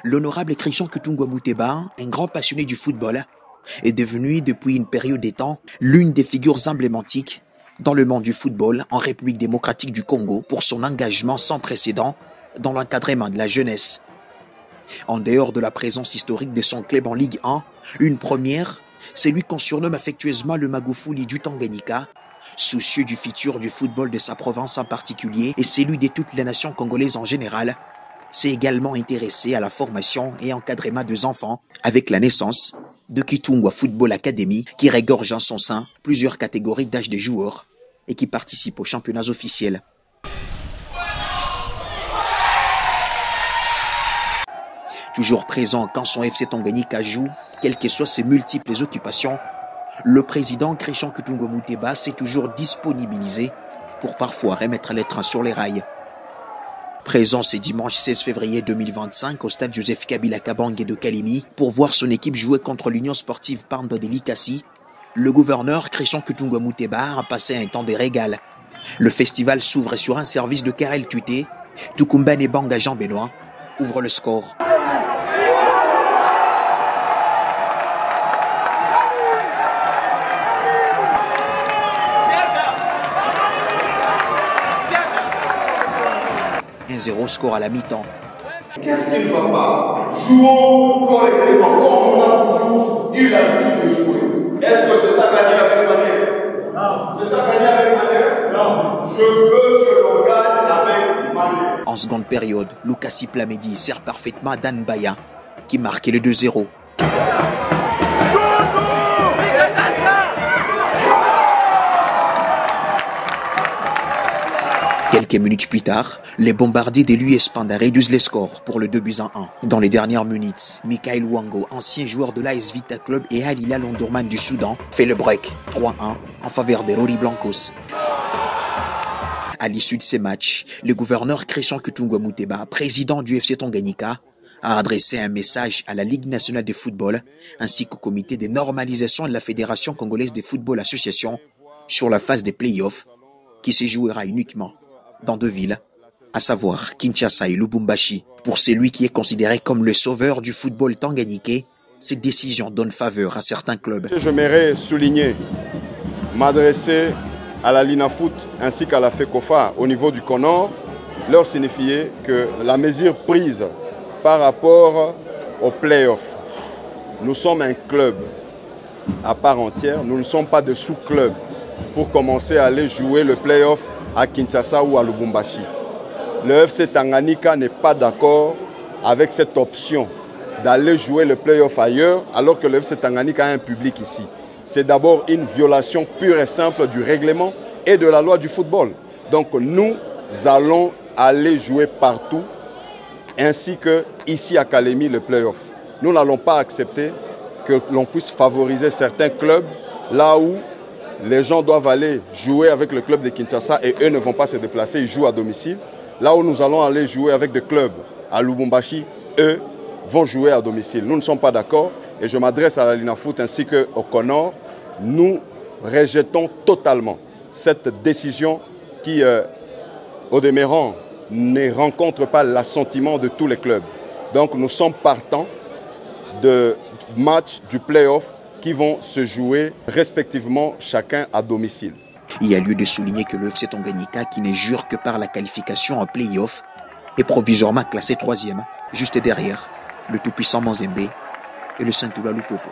L'honorable Christian Kutungo Muteba, un grand passionné du football, est devenu depuis une période de temps l'une des figures emblématiques dans le monde du football en République démocratique du Congo pour son engagement sans précédent dans l'encadrement de la jeunesse. En dehors de la présence historique de son club en Ligue 1, une première, c'est lui qu'on surnomme affectueusement le Magufuli du Tanganyika, soucieux du futur du football de sa province en particulier et celui de toutes les nations congolaises en général, s'est également intéressé à la formation et encadrement des enfants avec la naissance de Kitungwa Football Academy qui regorge en son sein plusieurs catégories d'âge des joueurs et qui participe aux championnats officiels. Toujours présent quand son FC Tanganyika joue, quelles que soient ses multiples occupations, le président Christian Kutungo Muteba s'est toujours disponibilisé pour parfois remettre les trains sur les rails. Présent ce dimanche 16 février 2025 au stade Joseph Kabila Kabange de Kalimi pour voir son équipe jouer contre l'Union sportive Pando de Likasi, le gouverneur Christian Kutungo Muteba a passé un temps de régal. Le festival s'ouvre sur un service de Karel Tuté, Tukumbane Banga Jean-Benoît ouvre le score. Un 0 score à la mi-temps. Qu'est-ce qui ne va pas? Jouons correctement comme on a toujours eu l'habitude de jouer. Est-ce que c'est ça gagner avec manière? Non. C'est ça gagner avec manière? Non. Je veux que l'on gagne avec manière. En seconde période, Lukasi Plamedi sert parfaitement à Dan Baya qui marquait le 2-0. Quelques minutes plus tard, les bombardiers de l'US Panda réduisent les scores pour le 2-1. Dans les dernières minutes, Michael Wango, ancien joueur de l'AS Vita Club et Al Hilal Omdurman du Soudan, fait le break 3-1 en faveur des Rori Blancos. À l'issue de ces matchs, le gouverneur Christian Kutungo Muteba, président du FC Tanganyika, a adressé un message à la Ligue nationale de football ainsi qu'au comité de normalisation de la Fédération congolaise de football association sur la phase des playoffs qui se jouera uniquement dans deux villes, à savoir Kinshasa et Lubumbashi. Pour celui qui est considéré comme le sauveur du football tanganyikais, cette décision donne faveur à certains clubs. J'aimerais souligner, m'adresser à la Linafoot ainsi qu'à la FECOFA au niveau du CONOR, leur signifier que la mesure prise par rapport aux playoffs, nous sommes un club à part entière, nous ne sommes pas de sous-club pour commencer à aller jouer le playoff à Kinshasa ou à Lubumbashi. Le FC Tanganyika n'est pas d'accord avec cette option d'aller jouer le play-off ailleurs alors que le FC Tanganyika a un public ici. C'est d'abord une violation pure et simple du règlement et de la loi du football. Donc nous allons aller jouer partout ainsi que ici à Kalemi le play-off. Nous n'allons pas accepter que l'on puisse favoriser certains clubs là où les gens doivent aller jouer avec le club de Kinshasa et eux ne vont pas se déplacer, ils jouent à domicile. Là où nous allons aller jouer avec des clubs à Lubumbashi, eux vont jouer à domicile. Nous ne sommes pas d'accord et je m'adresse à la Linafoot ainsi qu'au CONOR. Nous rejetons totalement cette décision qui, au demeurant, ne rencontre pas l'assentiment de tous les clubs. Donc nous sommes partants de matchs du play-off qui vont se jouer respectivement chacun à domicile. Il y a lieu de souligner que le FC Tanganyika, qui ne jure que par la qualification en play-off, est provisoirement classé 3e, juste derrière le tout-puissant Manzembe et le Saint-Oula Lupopo.